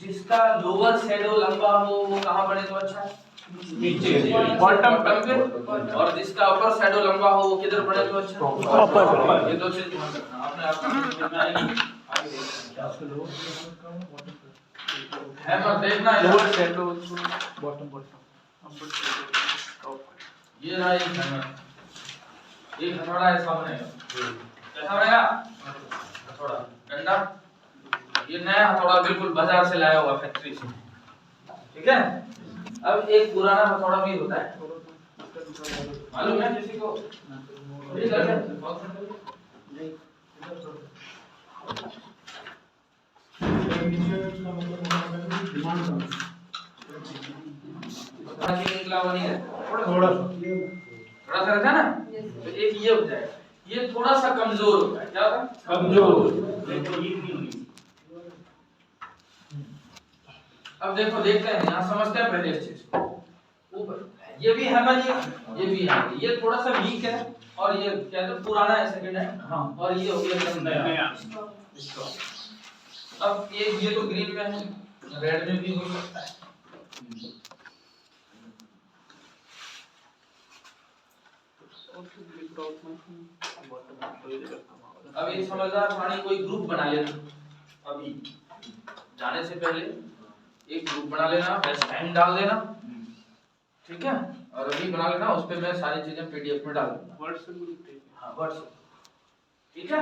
जिसका lower shadow लंबा हो वो कहाँ बने तो अच्छा है? नीचे बॉटम पे। और जिसका अपर शैडो लंबा हो वो किधर बने तो अच्छा है? ऊपर। ये दो चीज ध्यान रखना आपने आपका समझ में आएगी आगे देखना है मत देखना है लोअर शैडो बॉटम ये रहा एक हैमर एक हथौड़ा है सामने कैसा बनेगा हथौड़ा डंडा ये नया हथौड़ा बिल्कुल बाजार से लाया हुआ फैक्ट्री से ठीक है। अब एक पुराना हथौड़ा भी होता है मालूम है किसी को नहीं निकला हुआ नहीं है थोड़ा सा रहता है ना तो एक ये हो जाएगा ये थोड़ा सा कमजोर होता है क्या होता है कमजोर। अब देखो देखते हैं यहाँ समझते हैं पहले इस चीज को ऊपर ये भी हैमर ये भी है ये थोड़ा सा वीक है और ये क्या तो पुराना है सेकंड है हाँ और ये हो गया एकदम नया। अब एक ये तो ग्रीन में है रेड में भी हो सकता है अब एक समझदार प्राणी कोई ग्रुप बना लेना अभी जाने से पहले एक ग्रुप बना लेना बेस्ट टाइम डाल देना ठीक है और अभी बना लेना उस पे मैं सारी चीजें पीडीएफ में डाल दूंगा व्हाट्सएप ग्रुप हां व्हाट्सएप ठीक है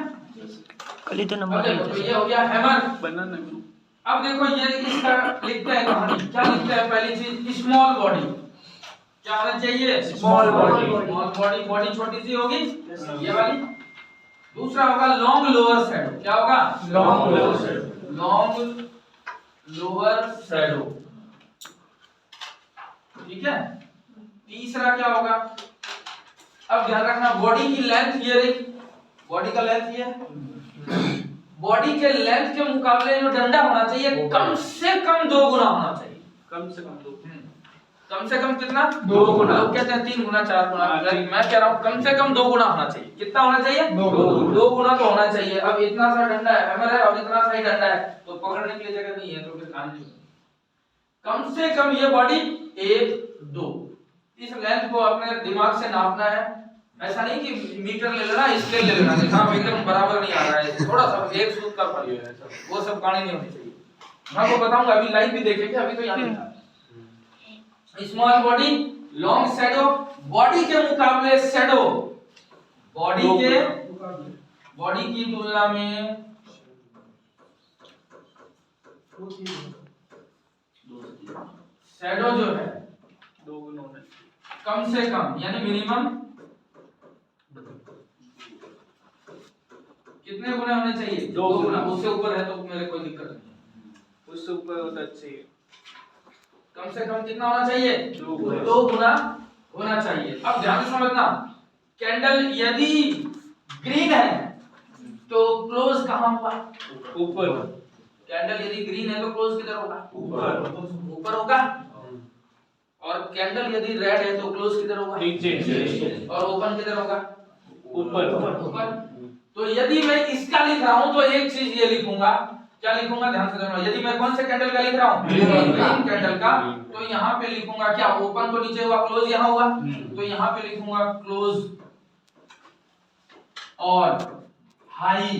कल ही तो नंबर है तो ये हो गया हैमर बनाना ग्रुप। अब देखो ये इसका लिखते हैं कहानी क्या लिखते हैं पहली चीज स्मॉल बॉडी क्या होना चाहिए स्मॉल बॉडी बॉडी छोटी सी होगी ये वाली दूसरा होगा लॉन्ग लोअर शैडो क्या होगा long lower shadow long lower shadow ठीक है। तीसरा क्या होगा अब ध्यान रखना बॉडी की लेंथ ये रही बॉडी का लेंथ ये बॉडी के लेंथ के मुकाबले जो डंडा होना चाहिए कम से कम 2 गुना होना चाहिए कम से कम 2 कम से कम कितना 2 गुना लोग कहते हैं 3 गुना 4 गुना मैं कह रहा हूँ कम से कम 2 गुना होना चाहिए कितना होना चाहिए 2 गुना तो होना चाहिए। अब इतना सा डंडा है हैमर है और इतना सा ही डंडा है तो पकड़ने के लिए जगह नहीं है तो फिर काम नहीं कम से कम ये बॉडी 1 2 इस लेंथ को अपने दिमाग से नापना है ऐसा नहीं कि मीटर ले लेना स्केल ले लेना हाँ एकदम बराबर नहीं आ रहा है थोड़ा सा एक सूत का फर्क है वो सब कहानी नहीं होनी चाहिए। मैं आपको बताऊंगा अभी लाइव भी देखेंगे अभी तो यहाँ लिखा small body long shadow body के मुकाबले शैडो बॉडी की तुलना में शैडो जो है 2 गुना कम से कम यानी मिनिमम कितने गुना होने चाहिए 2 गुना उससे ऊपर है तो मेरे कोई दिक्कत नहीं उससे ऊपर होता चाहिए कम से कम कितना होना चाहिए 2 गुना होना चाहिए। अब ध्यान से समझना कैंडल यदि ग्रीन है तो क्लोज कहां हुआ ऊपर कैंडल यदि ग्रीन है तो क्लोज किधर होगा ऊपर होगा और कैंडल यदि रेड है तो क्लोज किधर होगा नीचे और ओपन किधर होगा ऊपर। तो यदि मैं इसका लिख रहा हूं तो एक चीज ये लिखूंगा क्या लिखूंगा ध्यान से सुनना यदि मैं कौन से कैंडल का लिख रहा हूं ग्रीन कैंडल का तो यहाँ पे लिखूंगा क्या ओपन तो नीचे हुआ क्लोज यहाँ हुआ तो यहाँ पे लिखूंगा क्लोज और हाई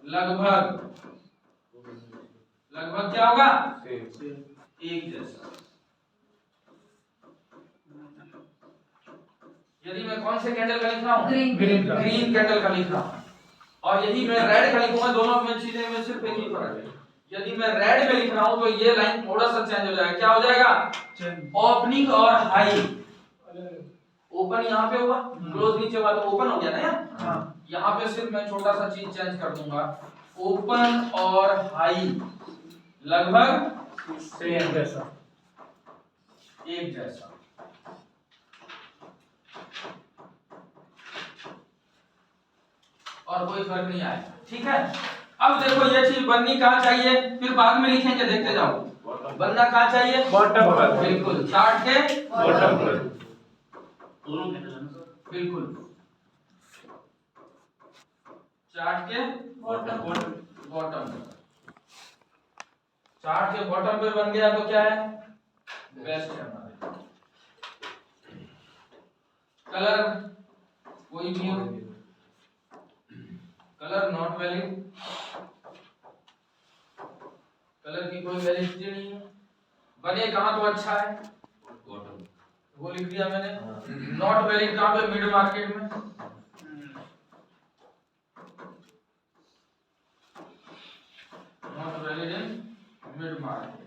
लगभग क्या होगा एक जैसा। यदि मैं कौन से कैंडल का लिख रहा हूँ ग्रीन कैंडल का लिख रहा हूँ और यदि मैं रेड का लिखूंगा दोनों में चीजें में सिर्फ एक ही फर्क है यदि मैं रेड में लिख रहा हूँ तो ये लाइन थोड़ा सा चेंज हो जाएगा क्या हो जाएगा ओपनिंग और हाई ओपन यहाँ पे हुआ क्लोज नीचे हुआ तो ओपन हो गया ना यार यहाँ पे सिर्फ मैं छोटा सा चीज चेंज कर दूंगा ओपन और हाई लगभग सेम जैसा एक जैसा। और कोई फर्क नहीं आएगा ठीक है। अब देखो ये चीज बननी कहाँ चाहिए फिर बाद में लिखेंगे देखते जाओ बनना कहाँ चाहिए बॉटम पर बिल्कुल चार्ट के बॉटम पर बिल्कुल चार्ट के बॉटम चार्ट के बॉटम पे बन गया तो क्या है, बेस्ट है हमारे। कलर कोई भी हो, कलर नॉट वैलिड, कलर की कोई वैलिडिटी नहीं है। बने कहां तो अच्छा है, वो लिख दिया मैंने। नॉट वैलिड कहां पे, मिड मार्केट में। Not valid in mid market.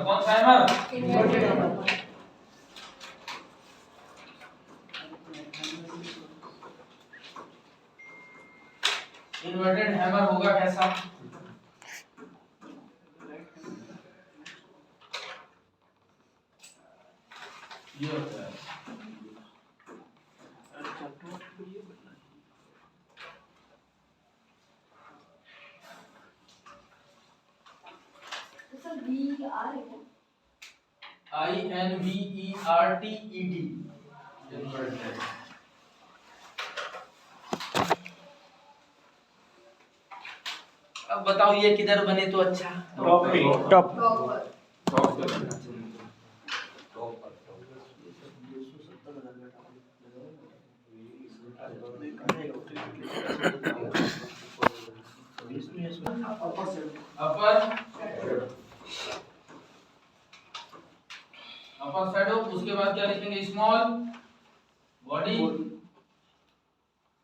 कौन सा hammer, inverted hammer. Inverted hammer होगा कैसा, ये होता है। सर वी आर है INVERTED इन्वर्टेड। अब बताओ ये किधर बने तो अच्छा, टॉप पे टॉप प्रॉपर अपर अपर शैडो। उसके बाद क्या लिखेंगे, स्मॉल बॉडी,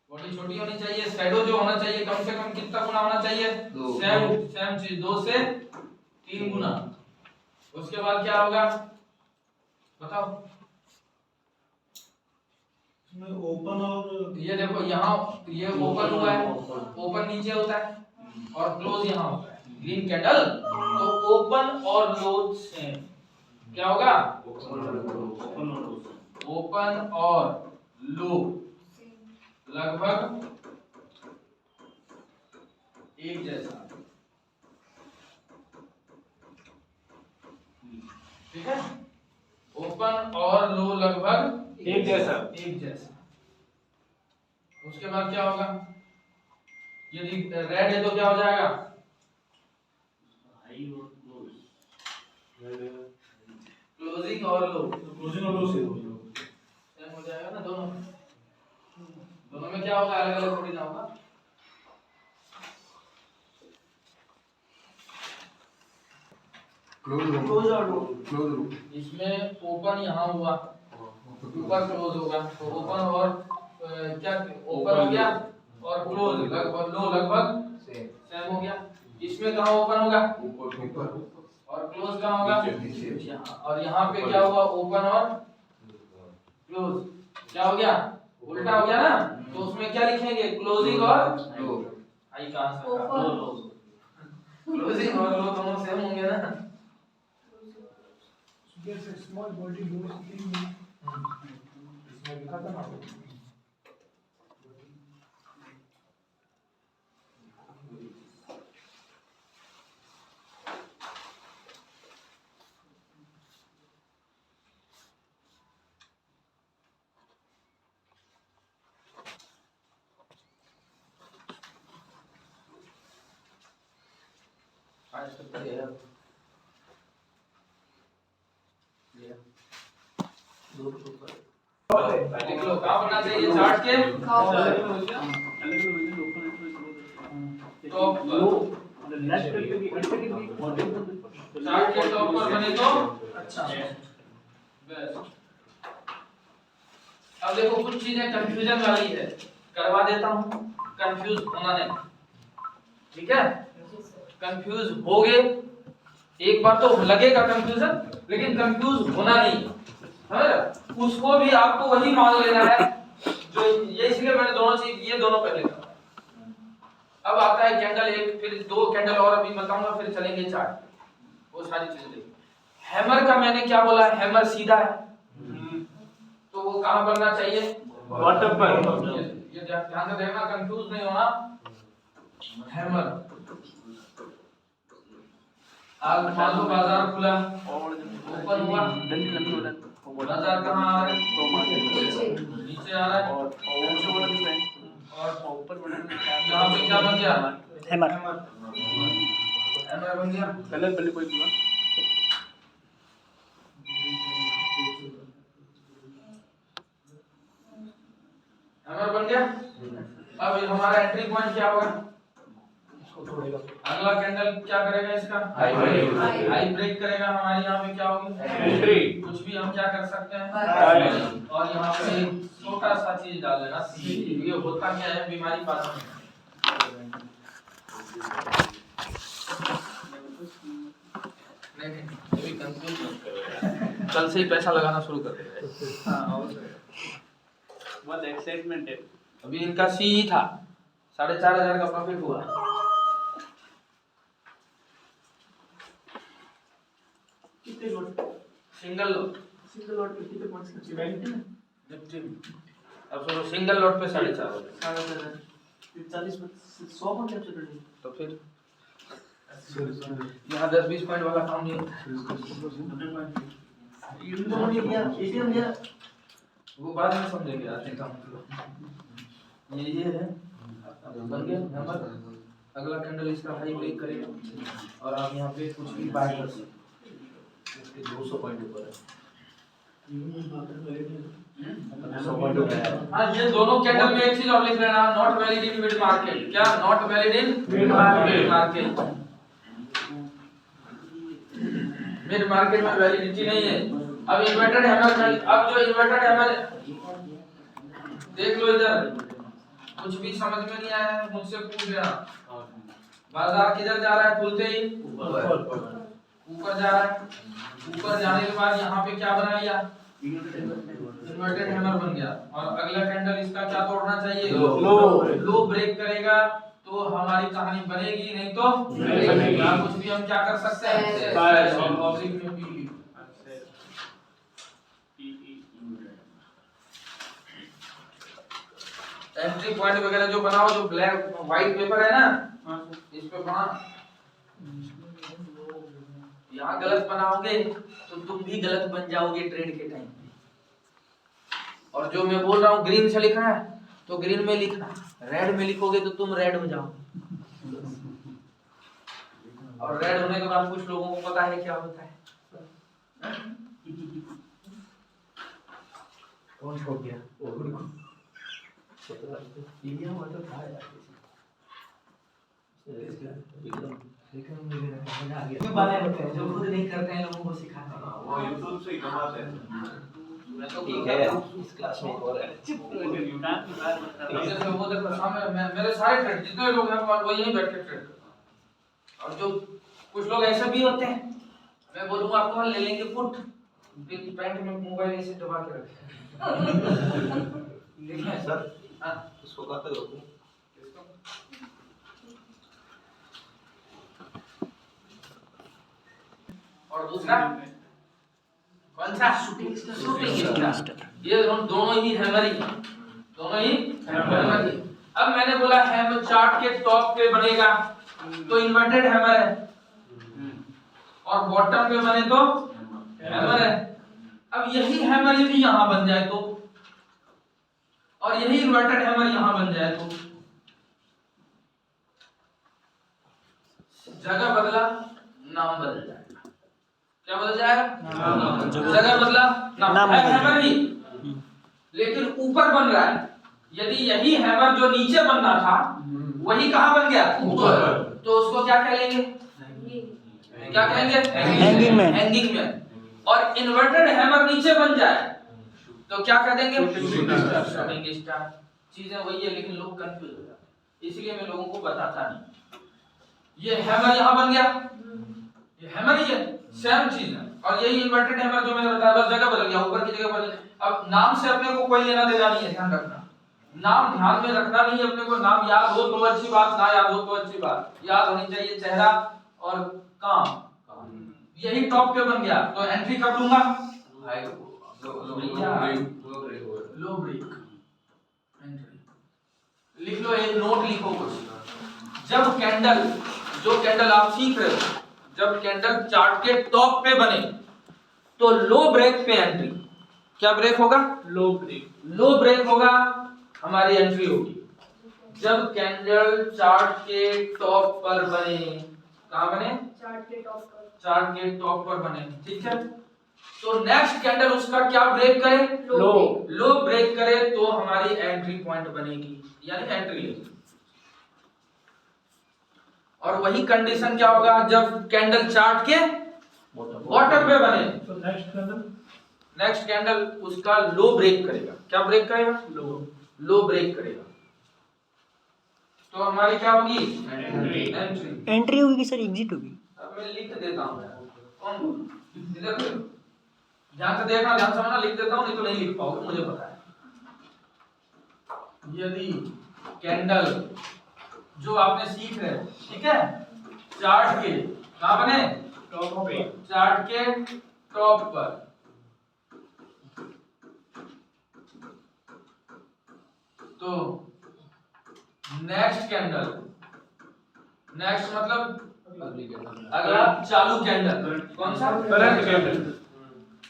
बॉडी छोटी होनी चाहिए। शैडो जो होना चाहिए कम से कम कितना गुना होना चाहिए, सेम चीज 2 से 3 गुना। उसके बाद क्या होगा बताओ, इसमें ओपन और ये देखो यहाँ ये ओपन हुआ है, ओपन नीचे होता है और क्लोज यहाँ होता है, ग्रीन कैंडल। तो ओपन और क्लोज सेम, क्या होगा, ओपन और लो लगभग एक जैसा, ठीक है। ओपन और लो लगभग एक जैसा। उसके बाद क्या होगा, यदि रेड है तो क्या हो जाएगा, क्लोजिंग और लो सेम हो जाएगा ना। दोनों में क्या होगा, अलग अलग थोड़ी ना होगा। क्लोज और लो। इसमें ओपन यहाँ हुआ, ऊपर क्लोज होगा, तो ओपन और क्या, ओपन हो गया और क्लोज लगभग, लो लगभग सेम हो गया। इसमें कहाँ ओपन होगा, और क्लोज कहाँ होगा, यहाँ। और यहाँ पे क्या हुआ, ओपन और क्लोज, क्या हो गया, उल्टा हो गया ना। तो उसमें क्या लिखेंगे, क्लोजिंग और आई कहाँ से, क्लोजिंग और लो दोनों सेम होंगे ना। There's a small body low sitting in इसमें लिखा था ना आज तक तो ये लिख लो, कहाँ बनना चाहिए चार्ट के टॉप पर, चार्ट के टॉप पर बने तो अच्छा बेस्ट। अब देखो कुछ चीजें कंफ्यूजन वाली है, करवा देता हूँ, कंफ्यूज होना नहीं, ठीक है। कंफ्यूज होगे, एक बार तो लगेगा कंफ्यूजन, लेकिन कंफ्यूज होना नहीं है, उसको भी आपको वही मान लेना है जो ये, इसलिए मैंने दोनों चीज ये दोनों पहले कहा। अब आता है कैंडल एक, फिर 2 कैंडल और अभी बताऊंगा, फिर चलेंगे चार्ट, वो सारी चीजें देखिए। हैमर का मैंने क्या बोला, हैमर सीधा है तो वो कहां बनना चाहिए, बॉटम पर। ये ध्यान से देखना, कंफ्यूज नहीं होना। हैमर आज मान लो बाजार खुला, ओपन हुआ, बाजार कहाँ आ रहा है? नीचे आ रहा है। और यहाँ पे क्या बन गया? हैमर। हैमर बन गया। कलर पहले कोई दिया हैमर बन गया। अब ये हमारा एंट्री पॉइंट क्या होगा? अगला कैंडल क्या करेगा? इसका हाई ब्रेक करेगा। हमारी यहाँ पे क्या होगी? एंट्री। कुछ भी हम क्या कर सकते हैं? और यहाँ पे एक छोटा सा चीज डाल देना, ये होता क्या है? बीमारी पास में नहीं, अभी कंफ्यूज कल से ही पैसा लगाना शुरू कर देगा। बहुत एक्साइटमेंट है। अभी इनका सी ही था, 4,500 का प्रॉफिट हुआ। कितने लोट? सिंगल लोट पे कितने पॉइंट्स का चाहिए? निफ्टी में। अब सोचो सिंगल लोट पे 4,500 40 100 पॉइंट कैप्चर कर लिए। तो फिर यहाँ 10-20 पॉइंट वाला काम नहीं होता है। एटीएम लिया वो बाद में समझेंगे आज काम। ये है बन गया नंबर। अगला कैंडल इसका हाई ब्रेक करेगा और आप यहाँ पे कुछ भी बाय कर सकते हैं। इसके 200 पॉइंट ऊपर है। हाँ, ये दोनों कैंडल में एक चीज और लिख लेना, not valid in mid market. क्या not valid in mid market? Mid market में वैलिडिटी नहीं है। अब इन्वर्टेड हैमर में, अब जो इन्वर्टेड हैमर देख लो इधर, कुछ भी समझ में नहीं आया है मुझसे पूछ लेना। बाजार किधर जा रहा है? खुलते ही ऊपर जा रहा है। ऊपर जाने के बाद यहाँ पे क्या बना लिया? इन्वर्टेड हैमर बन गया। और अगला कैंडल इसका क्या तोड़ना चाहिए? लो ब्रेक करेगा तो हमारी कहानी बनेगी, नहीं तो कुछ भी हम क्या कर सकते हैं? एंट्री पॉइंट वगैरह जो बनाओ, जो ब्लैक व्हाइट पेपर है ना, इस पे बना। यहाँ गलत बनाओगे तो तुम भी गलत बन जाओगे ट्रेड के टाइम पे। और जो मैं बोल रहा हूँ ग्रीन से लिखना है तो ग्रीन में लिखना, रेड में लिखोगे तो तुम रेड हो जाओ। और रेड होने के बाद कुछ लोगों को पता है क्या होता है। कौन छोड़ गया? इंडिया में तो था यार, क्यों बातें होते हैं जो खुद नहीं करते हैं लोगों को सिखाते हैं। वो YouTube से ही कमाते हैं। मैं तो ठीक है, इस क्लास में और है यूनान की बात बता रहा जैसे वो देखो सामने मेरे सारे ट्रेड जितने लोग हैं वो यहीं बैठ के ट्रेड करते हैं। और जो कुछ लोग ऐसे भी होते हैं, मैं बोलूंगा आपको ले लेंगे पुट, फिर पैंट में मोबाइल ऐसे दबा के रखें। देखिए सर, हां इसको कहाँ तक रोकूं? और दूसरा कौन सा? Shooting star. ये दोनों ही हैमर ही, दोनों ही हैमर ही। अब मैंने बोला हैमर चार्ट के टॉप पे बनेगा तो इन्वर्टेड हैमर है, और बॉटम पे बने तो हैमर है। अब यही हैमर यदि यहाँ बन जाए तो, और यही इन्वर्टेड हैमर यहाँ बन जाए तो, जगह बदला नाम बदल जाएगा। क्या बदल जाएगा? जगह बदला नाम। हैमर ही लेकिन ऊपर बन रहा है। यदि यही हैमर जो नीचे बनना था वही कहाँ बन गया? ऊपर। तो उसको क्या कहेंगे? क्या कहेंगे? हैंगिंग में। हैंगिंग में। और इन्वर्टेड हैमर नीचे बन जाए तो क्या कह देंगे? Shooting star. चीजें वही है लेकिन लोग कंफ्यूज हो जाते हैं, इसलिए मैं लोगों को बताता नहीं। ये हैमर यहाँ बन गया, ये हैमर ही है, सेम चीज है। और यही इन्वर्टेड हैमर जो मैंने बताया, बस जगह बदल गया, ऊपर की जगह बदल। अब नाम से अपने को कोई लेना देना नहीं है, ध्यान रखना। नाम ध्यान में रखना नहीं है अपने को। नाम याद हो तो अच्छी बात, ना याद हो तो अच्छी बात। याद होनी चाहिए चेहरा और काम। यही टॉप पे बन गया तो एंट्री कब लूंगा? लो ब्रेक एंट्री। लिख लो, एक नोट लिखो कुछ। जब कैंडल, जो कैंडल आप सीख रहे हो, जब कैंडल चार्ट के टॉप पे बने तो लो ब्रेक पे एंट्री। क्या ब्रेक होगा? लो ब्रेक। लो ब्रेक होगा, हमारी एंट्री होगी। जब कैंडल चार्ट के टॉप पर बने, कहां बने? चार्ट के टॉप पर। चार्ट के टॉप पर बने, ठीक है। तो नेक्स्ट कैंडल उसका क्या ब्रेक करे? लो। लो ब्रेक करे तो हमारी एंट्री पॉइंट बनेगी, यानी एंट्री लेगी। और वही कंडीशन क्या होगा जब कैंडल चार्ट के बॉटम पे बने? तो नेक्स्ट कैंडल उसका लो ब्रेक करेगा। क्या ब्रेक करेगा? लो ब्रेक करेगा। तो हमारी क्या होगी? एंट्री। एंट्री होगी कि सर एग्जिट होगी? अब मैं लिख देता हूं। कौन बोल? इधर करो, ध्यान से देखना, ध्यान समझना, लिख देता हूं, नहीं तो नहीं लिख पाओगे, मुझे पता है। यदि कैंडल जो आपने सीख रहे हो, ठीक है, चार्ट के कहां बने? टॉप पे। चार्ट के टॉप पर, तो नेक्स्ट कैंडल, नेक्स्ट मतलब अगला चालू कैंडल, कौन सा? करंट कैंडल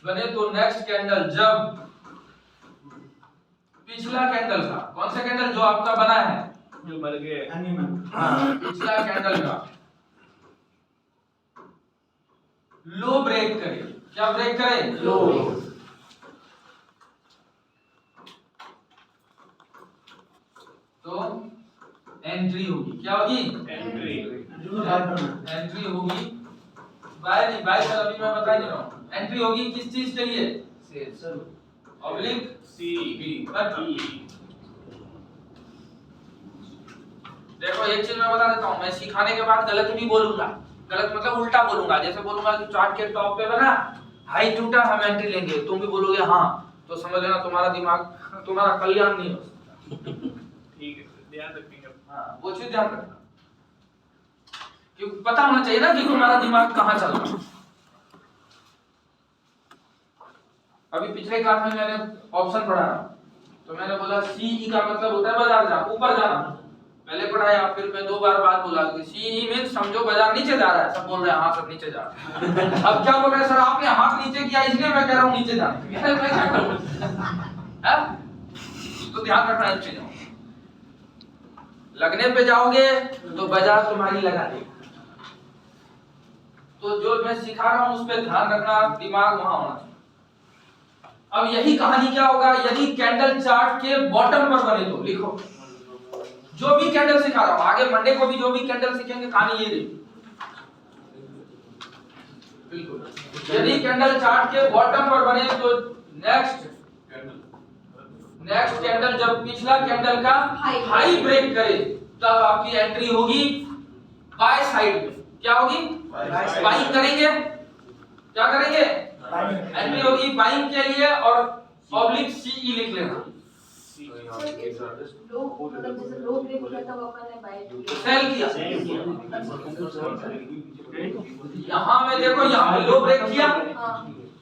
बने तो नेक्स्ट कैंडल जब पिछला कैंडल का, कौन सा कैंडल जो आपका बना है, जो मर गए। हाँ, पिछला कैंडल का लो ब्रेक करे। क्या ब्रेक करे? लो। तो एंट्री होगी। क्या होगी? एंट्री। एंट्री होगी। बाय नहीं, बाय सर अभी मैं बता ही नहीं रहा हूँ। एंट्री होगी किस चीज के लिए? ऑब्लिक सी बी पर ई। देखो एक चीज मैं बता देता हूँ, मैं सिखाने के बाद गलत भी बोलूंगा। गलत मतलब उल्टा बोलूंगा। जैसे बोलूंगा कि चार्ट के टॉप पे बना, हाई टूटा, हम एंट्री लेंगे, तुम भी बोलोगे हाँ, तो समझ लेना तुम्हारा दिमाग, तुम्हारा कल्याण नहीं हो सकता। ठीक है, ध्यान रखेंगे। हाँ, वो चीज ध्यान रखना, क्योंकि पता होना चाहिए ना कि तुम्हारा दिमाग कहाँ चल रहा है। अभी पिछले क्लास में मैंने ऑप्शन पढ़ाया, तो मैंने बोला सीई का मतलब होता है बाजार जाना, ऊपर जाना। पहले पढ़ाया, फिर मैं 2 बार बाद बोला कि सीई में समझो बाजार नीचे जा रहा है। सब बोल रहे हैं हाँ सर नीचे जा रहा है। अब क्या बोल रहे हैं सर, आपने हाथ नीचे किया इसलिए मैं कह रहा हूँ नीचे जाने। मैं क्या करूं? तो ध्यान रखना इन चीजों। लगने पे जाओगे तो बाजार तुम्हारी लगा देगा। तो जो मैं सिखा रहा हूं उस पे ध्यान रखना, दिमाग वहां होना चाहिए। अब यही कहानी क्या होगा यदि कैंडल चार्ट के बॉटम पर बने तो? लिखो, जो भी कैंडल सिखा रहा हूं, आगे मंडे को भी जो भी कैंडल सीखेंगे कहानी ये रही। बिल्कुल, यदि कैंडल चार्ट के बॉटम पर बने तो नेक्स्ट कैंडल जब पिछला कैंडल का हाई ब्रेक करे तब आपकी एंट्री होगी बाय साइड में। क्या होगी? बाइंग करेंगे। क्या करेंगे? एंट्री होगी बाइंग के लिए, और ऑब्लिक सीई लिख लेना। लो मतलब जैसे लो ब्रेक होता तब अपन ने बाय किया, सेल किया। यहाँ में देखो, यहाँ पे लो ब्रेक किया,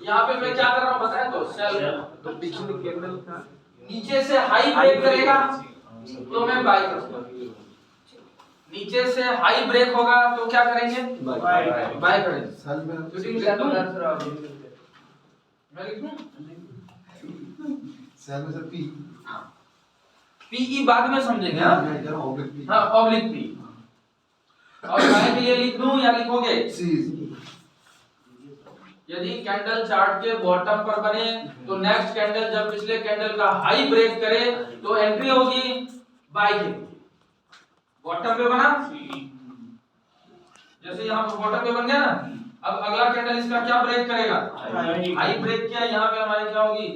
यहाँ पे मैं क्या कर रहा हूँ बताया, तो सेल। तो पिछले कैंडल का नीचे से हाई ब्रेक करेगा तो मैं बाय करूंगा, नीचे से हाई ब्रेक होगा तो क्या करेंगे? बाय करेंगे। मैं लिख दूं? पीई बाद में समझेंगे। हाँ, ऑब्लिक पी। और बाय के लिए लिख दूं या लिखोगे? यदि कैंडल चार्ट के बॉटम पर बने तो नेक्स्ट कैंडल जब पिछले कैंडल का हाई ब्रेक करे तो एंट्री होगी बाय के। बॉटम पे बना, जैसे यहाँ पर बॉटम पे बन गया ना, अब अगला कैंडल इसका क्या ब्रेक करेगा? हाई ब्रेक किया, यहाँ पे हमारी क्या होगी?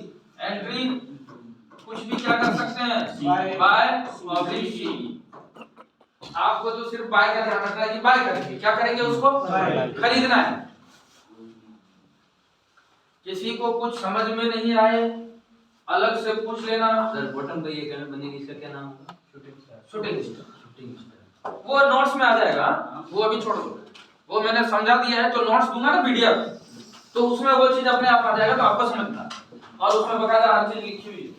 एंट्री। कुछ भी क्या कर सकते हैं? By oblique C. आपको तो सिर्फ बाय का ध्यान रखना है कि बाय करेंगे। क्या करेंगे? उसको खरीदना है। किसी को कुछ समझ में नहीं आए अलग से पूछ लेना। सर बॉटम पे ये कैंडल बनेगी, इसका क्या नाम होगा? Shooting star. वो नोट्स में आ जाएगा, वो अभी छोड़ दो, वो मैंने समझा दिया है। तो नोट्स दूंगा ना पीडीएफ, तो उसमें वो चीज अपने आप आ जाएगा, तो आपको समझना। और उसमें बकायदा हर चीज लिखी हुई है।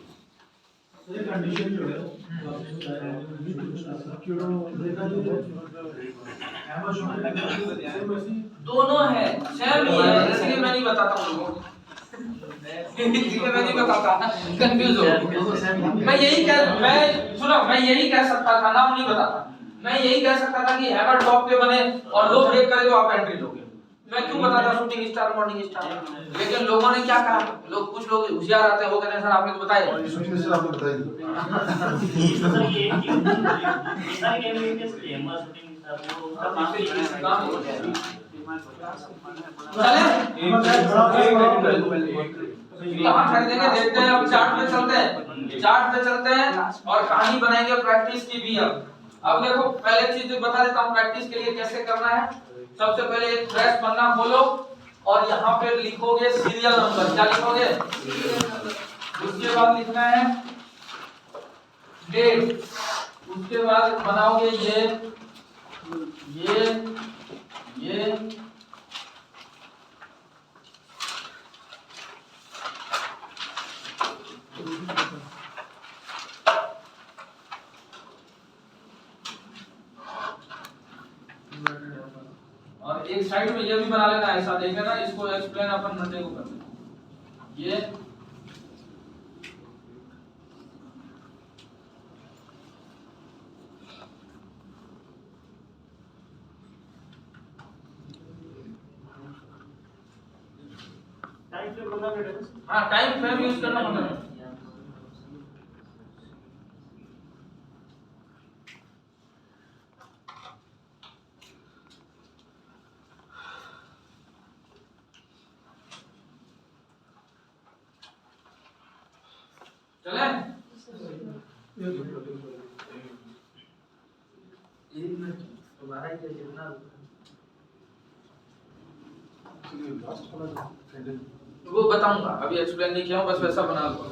ये कंडीशन जो है आपने बताया क्यों देखा तो दोनों है सेम ही है, इसलिए मैं नहीं बताता हूँ लोगों को। इसलिए मैं नहीं बताता, कंफ्यूज हो। मैं यही कह सकता था, नाम नहीं बताता। मैं यही कह सकता था कि हैमर टॉप पे बने और लो ब्रेक करे तो आप एंट्री लोगे। मैं क्यों बताता शूटिंग स्टार मॉर्निंग स्टार। लेकिन लोगों ने क्या कहा, कुछ लोग होशियार आते हैं, वो कहते हैं सर आपने तो बताया। शूटिंग स्टार आपने बताई सर ये सारे कैंडिडेट के स्केमर शूटिंग स्टार वो उसका काम ही है। कहाँ खरीदेंगे देखते हैं। अब चार्ट पे चलते हैं और कहानी बनाएंगे प्रैक्टिस की भी। अब देखो पहले चीज बता देता हूँ प्रैक्टिस के लिए कैसे करना है। सबसे पहले एक फ्रेश पन्ना खोलो और यहाँ पे लिखोगे सीरियल नंबर। क्या लिखोगे? उसके बाद लिखना है डेट। उसके बाद बनाओगे ये और एक साइड में ये भी बना लेना। ऐसा देखे ना, इसको एक्सप्लेन अपन मंडे को कर देंगे। ये टाइम फ्रेम बना बेटा। हाँ टाइम फ्रेम यूज करना पड़ता है। चले तुम्हारा ही जितना लास्ट वाला सेंटेंस वो बताऊंगा, अभी एक्सप्लेन नहीं किया हूं, बस वैसा बना लो।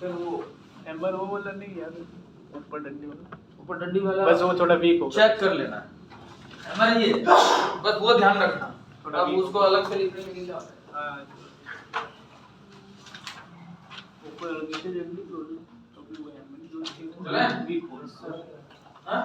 सर वो हैमर वो वाला नहीं याद ऊपर डंडी वाला बस वो थोड़ा वीक होगा। चेक कर लेना हमारे ये, बस वो ध्यान रखना। अब उसको अलग से लिखने में क्या होता है। हां ऊपर नीचे जल्दी तो भी वो हैमर जो चले वीक हो। हां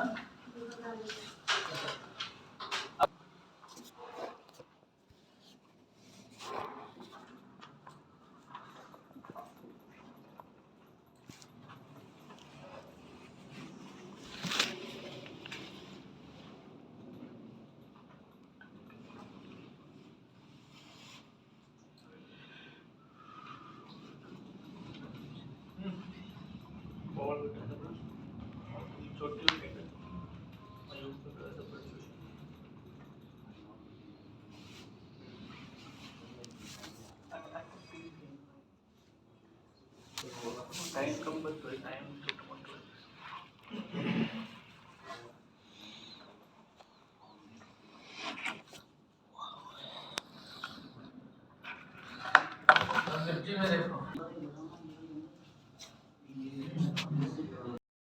बॉल छोटी होती है और उसको थोड़ा सा बड़ी टाइम कम बस टाइम छोटा मोटा सब्जी में देखो